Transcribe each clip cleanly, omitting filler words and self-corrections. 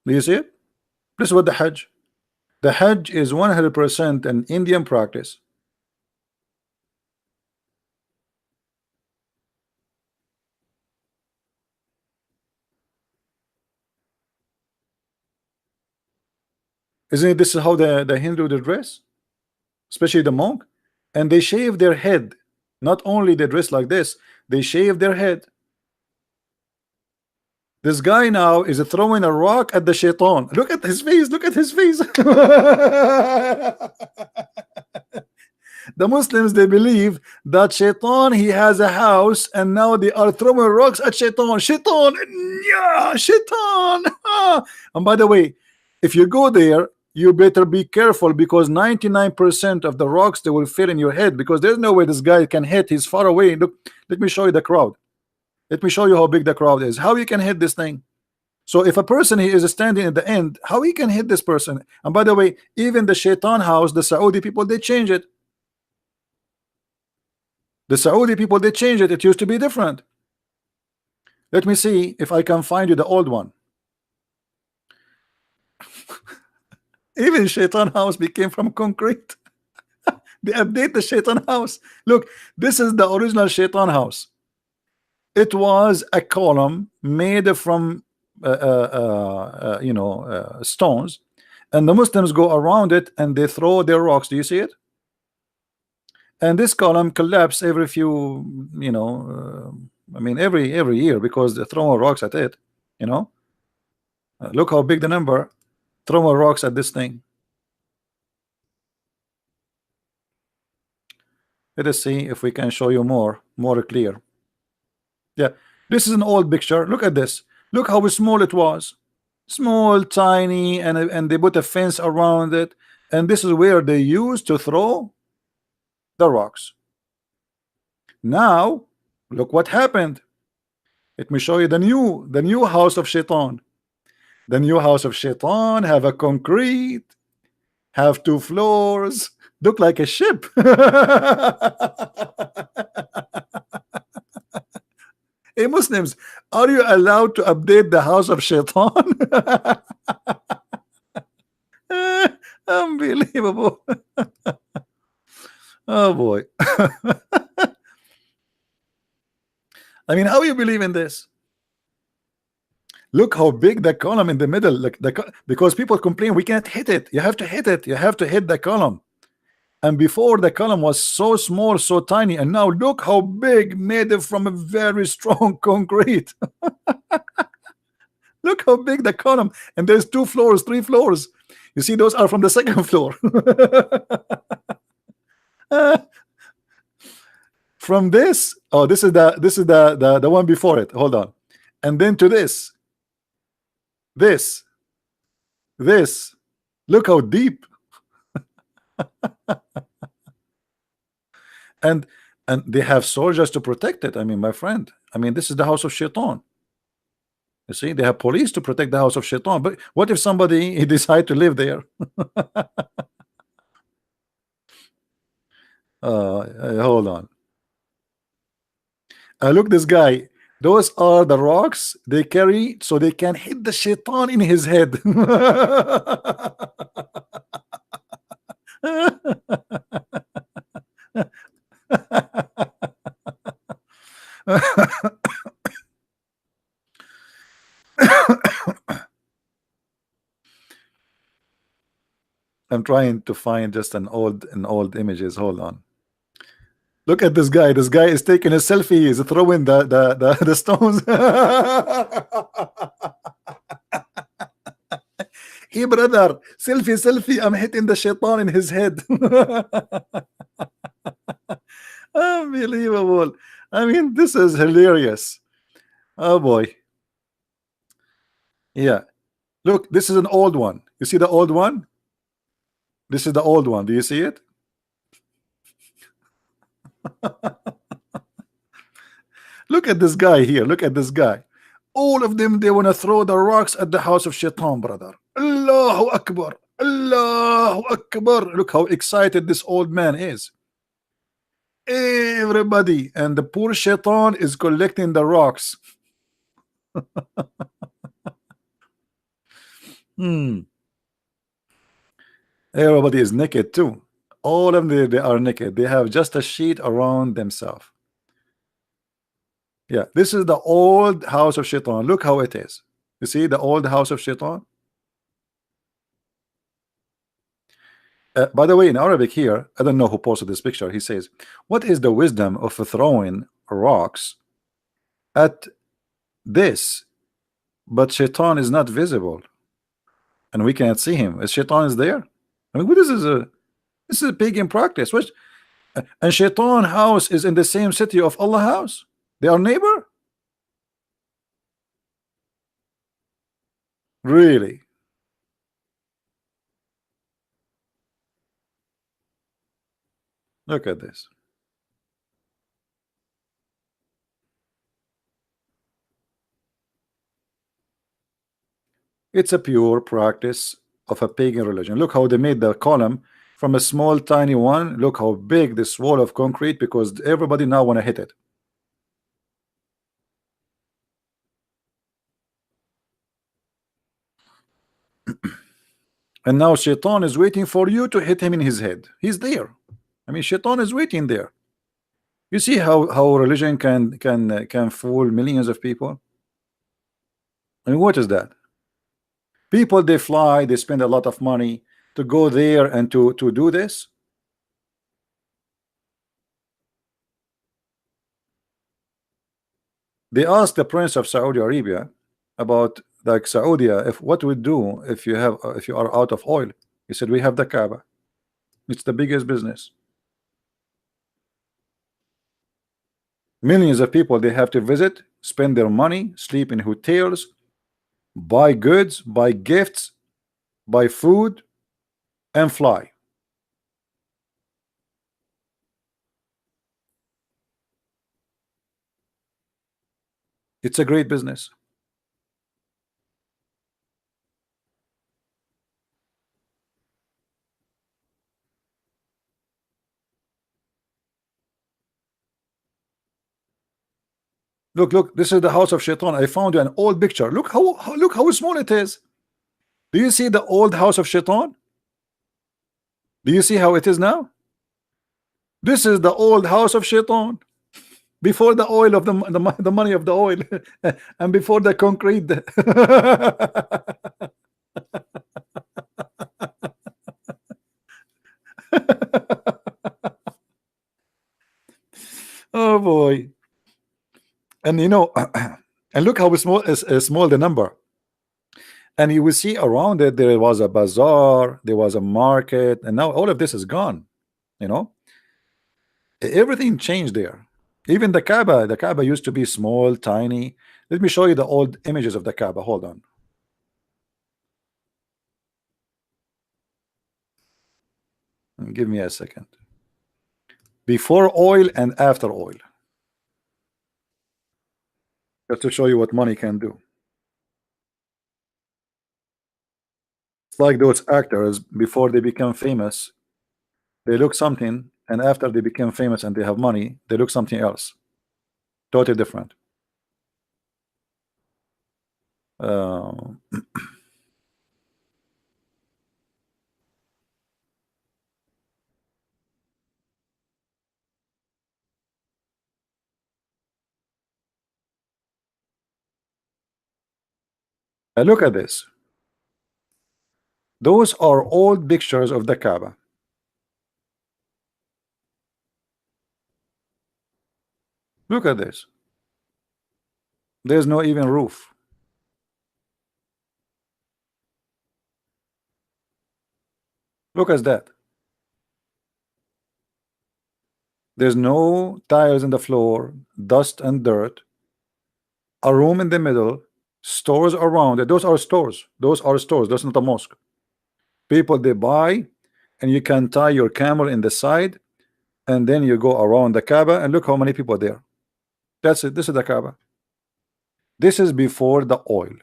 Do you see it? This is what the Hajj. The Hajj is 100% an Indian practice. Isn't it? This is how the Hindu they dress, especially the monk, and they shave their head. Not only they dress like this, they shave their head. This guy now is throwing a rock at the shaitan. Look at his face. Look at his face. The Muslims, they believe that shaitan, he has a house, and now they are throwing rocks at shaitan. Shaitan, yeah, shaitan. And by the way, if you go there, you better be careful, because 99% of the rocks, they will fit in your head, because there's no way this guy can hit. He's far away. Look, let me show you the crowd. Let me show you how big the crowd is. How you can hit this thing. So if a person he is standing at the end, how he can hit this person? And by the way, even the shaitan house, the Saudi people, they change it. The Saudi people, they change it. It used to be different. Let me see if I can find you the old one. Even shaitan house became from concrete. They update the shaitan house. Look, this is the original shaitan house. It was a column made from stones, and the Muslims go around it and they throw their rocks. Do you see it? And this column collapse every few, I mean every year, because they're throwing rocks at it. Look how big the number. Throwing rocks at this thing. Let us see if we can show you more clear. Yeah, this is an old picture. Look at this. Look how small it was. Small, tiny, and they put a fence around it. And this is where they used to throw the rocks. Now, look what happened. Let me show you the new house of Shaitan. The new house of Shaitan have a concrete, have 2 floors, look like a ship. Hey Muslims, are you allowed to update the house of Shaitan? Unbelievable. Oh boy. I mean, how you believe in this? Look how big the column in the middle, like because people complain we can't hit it. You have to hit it. You have to hit the column. And before, the column was so small, so tiny, and now look how big, made it from a very strong concrete. Look how big the column, and there's 2 floors, 3 floors. You see, those are from the second floor. From this, oh, this is the one before it. Hold on, and then to this. Look how deep. and they have soldiers to protect it. I mean, my friend, I mean, this is the house of Shaitan. You see, they have police to protect the house of Shaitan. But what if somebody he decide to live there? Hold on. Look, this guy. Those are the rocks they carry so they can hit the Shaitan in his head. I'm trying to find just an old images. Hold on. Look at this guy. This guy is taking a selfie. He's throwing the stones. Hey brother, selfie. I'm hitting the Shaitan in his head. Unbelievable. I mean, this is hilarious. Oh boy. Yeah. Look, this is an old one. You see the old one? This is the old one. Do you see it? Look at this guy here. Look at this guy. All of them, they want to throw the rocks at the house of Shaitan, brother. Allahu Akbar. Allahu Akbar. Look how excited this old man is. Everybody. And the poor Shaitan is collecting the rocks. Hmm. Everybody is naked too. All of them, they are naked. They have just a sheet around themselves. Yeah, this is the old house of Shaitan. Look how it is. You see the old house of Shaitan? By the way, in Arabic here, I don't know who posted this picture. He says, what is the wisdom of throwing rocks at this, but Shaitan is not visible and we cannot see him? Is Shaitan is there? I mean, what this is a pagan practice. Which and Shaitan house is in the same city of Allah house. They are neighbor? Really? Look at this. It's a pure practice of a pagan religion. Look how they made the column from a small tiny one. Look how big this wall of concrete, because everybody now want to hit it. And now Shaitan is waiting for you to hit him in his head. He's there. I mean, Shaitan is waiting there. You see how religion can fool millions of people. I mean, what is that? People, they fly, they spend a lot of money to go there and to do this. They asked the Prince of Saudi Arabia about, like, Saudi, if what we do if you are out of oil. He said, we have the Kaaba. It's the biggest business. Millions of people, they have to visit, spend their money, sleep in hotels, buy goods, buy gifts, buy food, and fly. It's a great business. Look, this is the house of Shaitan. I found you an old picture. Look how small it is. Do you see the old house of Shaitan? Do you see how it is now? This is the old house of Shaitan before the oil of the money of the oil and before the concrete. Oh boy. And you know, and look how small is small the number. And you will see around it there was a bazaar, there was a market, and now all of this is gone. You know, everything changed there. Even the Kaaba used to be small, tiny. Let me show you the old images of the Kaaba. Hold on. Give me a second. Before oil and after oil. Just to show you what money can do. It's like those actors before they become famous, they look something, and after they become famous and they have money, they look something else. Totally different. Uh, look at this. Those are old pictures of the Kaaba. Look at this. There's no even roof. Look at that. There's no tiles in the floor, dust and dirt, a room in the middle, stores around it. Those are stores. Those are stores. That's not a mosque. People, they buy, and you can tie your camel in the side, and then you go around the Kaaba, and look how many people are there. That's it. This is the Kaaba. This is before the oil.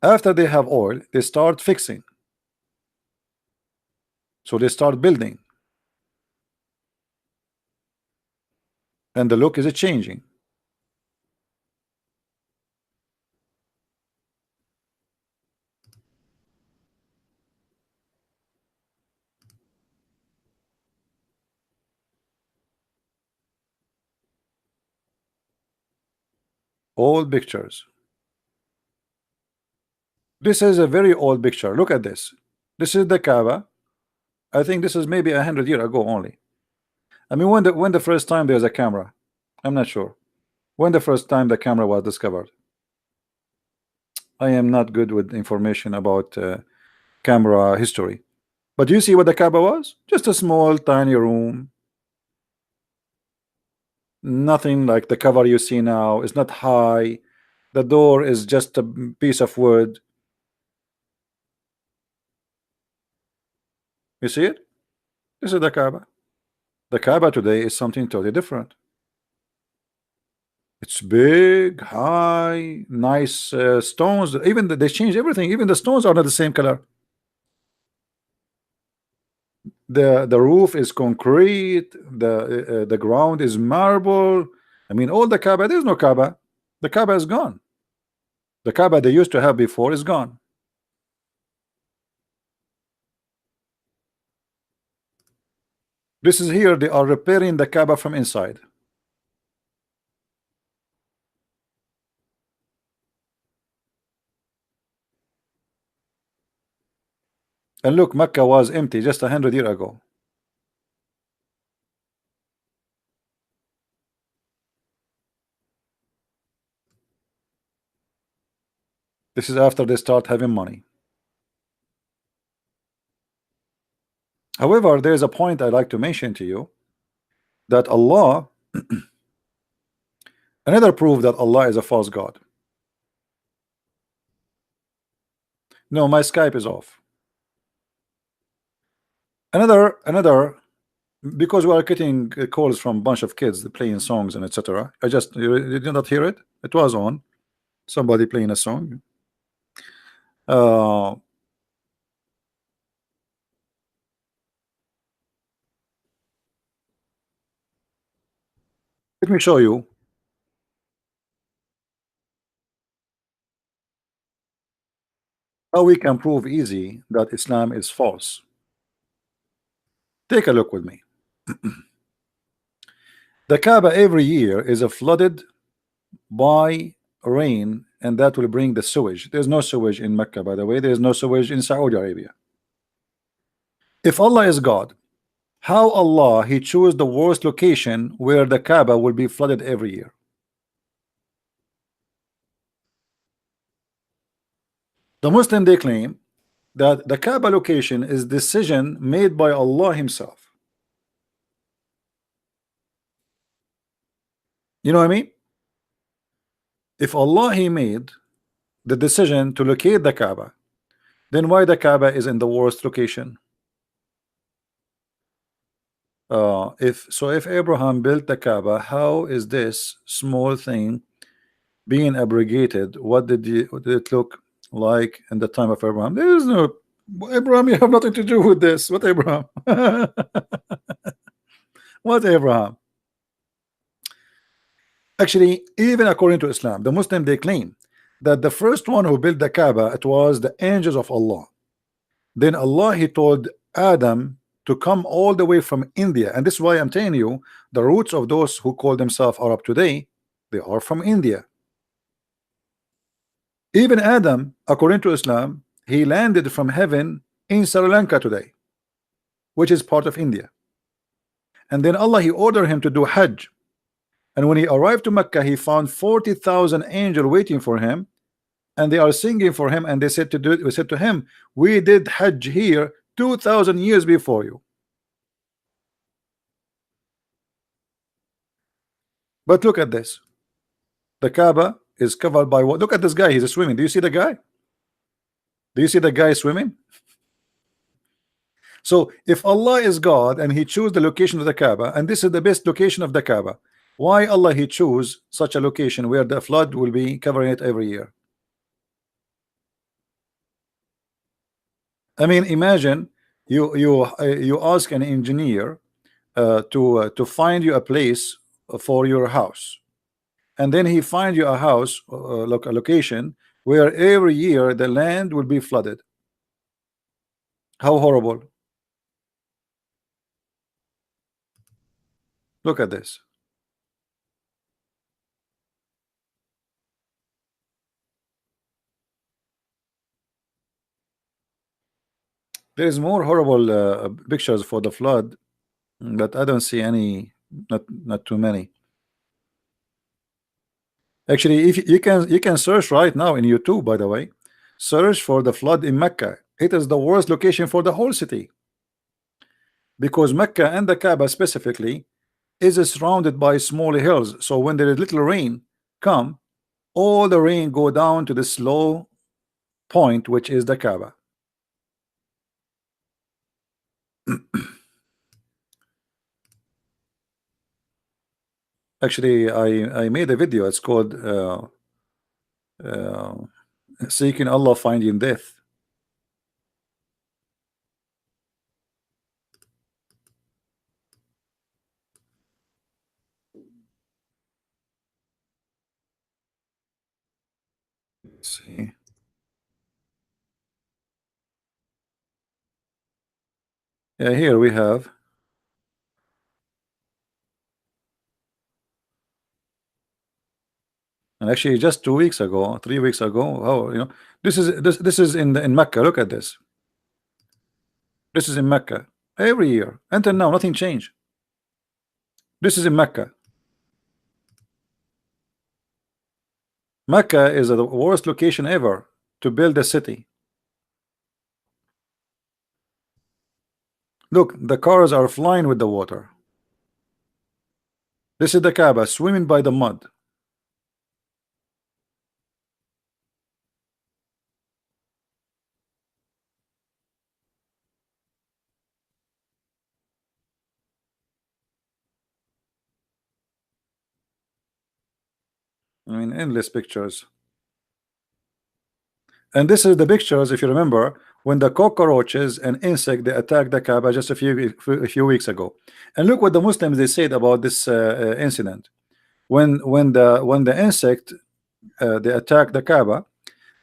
After they have oil, they start fixing. So they start building, and the look is changing. Old pictures. This is a very old picture. Look at this. This is the Kaaba. I think this is maybe 100 years ago only. I mean, when the first time there's a camera, I'm not sure. When the first time the camera was discovered. I am not good with information about camera history. But do you see what the Kaaba was? Just a small, tiny room. Nothing like the cover you see now. It's not high. The door is just a piece of wood. You see it? This is the Kaaba. The Kaaba today is something totally different. It's big, high, nice stones. Even they changed everything. Even the stones are not the same color. The roof is concrete. The ground is marble. I mean, all the Kaaba. There's no Kaaba. The Kaaba is gone. The Kaaba they used to have before is gone. This is here. They are repairing the Kaaba from inside. And look, Mecca was empty just 100 years ago. This is after they start having money. However, there is a point I'd like to mention to you that Allah, another proof that Allah is a false God. No, my Skype is off. Another, because we are getting calls from a bunch of kids playing songs and etc. I just, you did not hear it. It was on. Somebody playing a song. Let me show you. How we can prove easy that Islam is false. Take a look with me. The Kaaba every year is flooded by rain, and that will bring the sewage. There's no sewage in Mecca, by the way. There's no sewage in Saudi Arabia. If Allah is God, how Allah he chose the worst location where the Kaaba will be flooded every year? The Muslim they claim that the Kaaba location is decision made by Allah himself. You know what I mean? If Allah he made the decision to locate the Kaaba, then why the Kaaba is in the worst location? If Abraham built the Kaaba, how is this small thing being abrogated? What did it look like in the time of Abraham? There is no Abraham. You have nothing to do with this. What Abraham? What Abraham? Actually, even according to Islam, the Muslim they claim that the first one who built the Kaaba, it was the angels of Allah. Then Allah he told Adam to come all the way from India, and this is why I'm telling you the roots of those who call themselves Arab today, they are from India. Even Adam, according to Islam, he landed from heaven in Sri Lanka today, which is part of India. And then Allah he ordered him to do Hajj, and when he arrived to Mecca, he found 40,000 angels waiting for him, and they are singing for him, and they said we said to him, we did Hajj here 2,000 years before you. But look at this. The Kaaba is covered by what? Look at this guy. He's swimming. Do you see the guy? Do you see the guy swimming? So if Allah is God and he chose the location of the Kaaba, and this is the best location of the Kaaba, why Allah he chose such a location where the flood will be covering it every year? I mean, imagine you ask an engineer to find you a place for your house, and then he find you a house, a location where every year the land will be flooded. How horrible! Look at this. There is more horrible pictures for the flood, but I don't see any. Not too many. Actually, if you can search right now in YouTube, by the way, search for the flood in Mecca. It is the worst location for the whole city because Mecca and the Kaaba specifically is surrounded by small hills. So when there is little rain come, all the rain go down to this low point, which is the Kaaba. Actually, I made a video. It's called uh, "Seeking Allah, Finding Death." Let's see. Yeah, here we have. And actually, just 2 weeks ago, 3 weeks ago, oh, this is in Mecca. Look at this. This is in Mecca every year until now. Nothing changed. This is in Mecca. Mecca is the worst location ever to build a city. Look, the cars are flying with the water. This is the Kaaba swimming by the mud. I mean, endless pictures. And this is the pictures, if you remember, when the cockroaches and insect they attacked the Kaaba just a few weeks ago. And look what the Muslims they said about this incident. When the insect they attacked the Kaaba,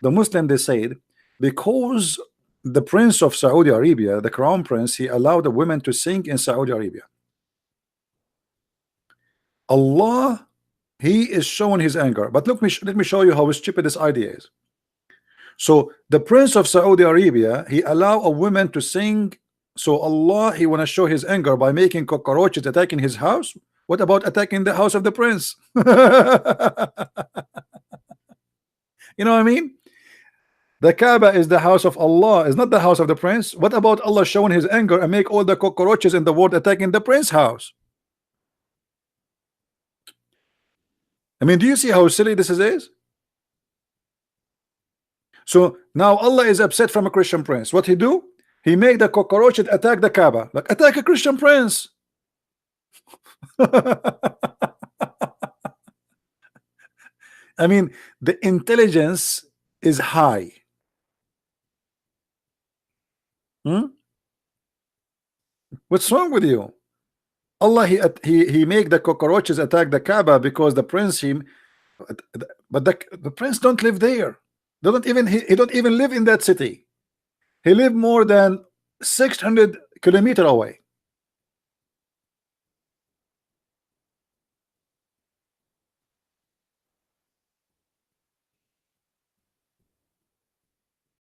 the Muslim they said because the prince of Saudi Arabia, the crown prince, he allowed the women to sing in Saudi Arabia. Allah, he is showing his anger. But look, let me show you how stupid this idea is. So the prince of Saudi Arabia, he allow a woman to sing. So Allah, he want to show his anger by making cockroaches attacking his house. What about attacking the house of the prince? You know what I mean? The Kaaba is the house of Allah, is not the house of the prince. What about Allah showing his anger and make all the cockroaches in the world attacking the prince house? I mean, do you see how silly this is? So now Allah is upset from a Christian prince. What he do? He make the cockroaches attack the Kaaba. Like, attack a Christian prince. I mean, the intelligence is high. What's wrong with you? Allah, he make the cockroaches attack the Kaaba because the prince but the prince don't live there. They don't even he don't even live in that city. He live more than 600 kilometers away.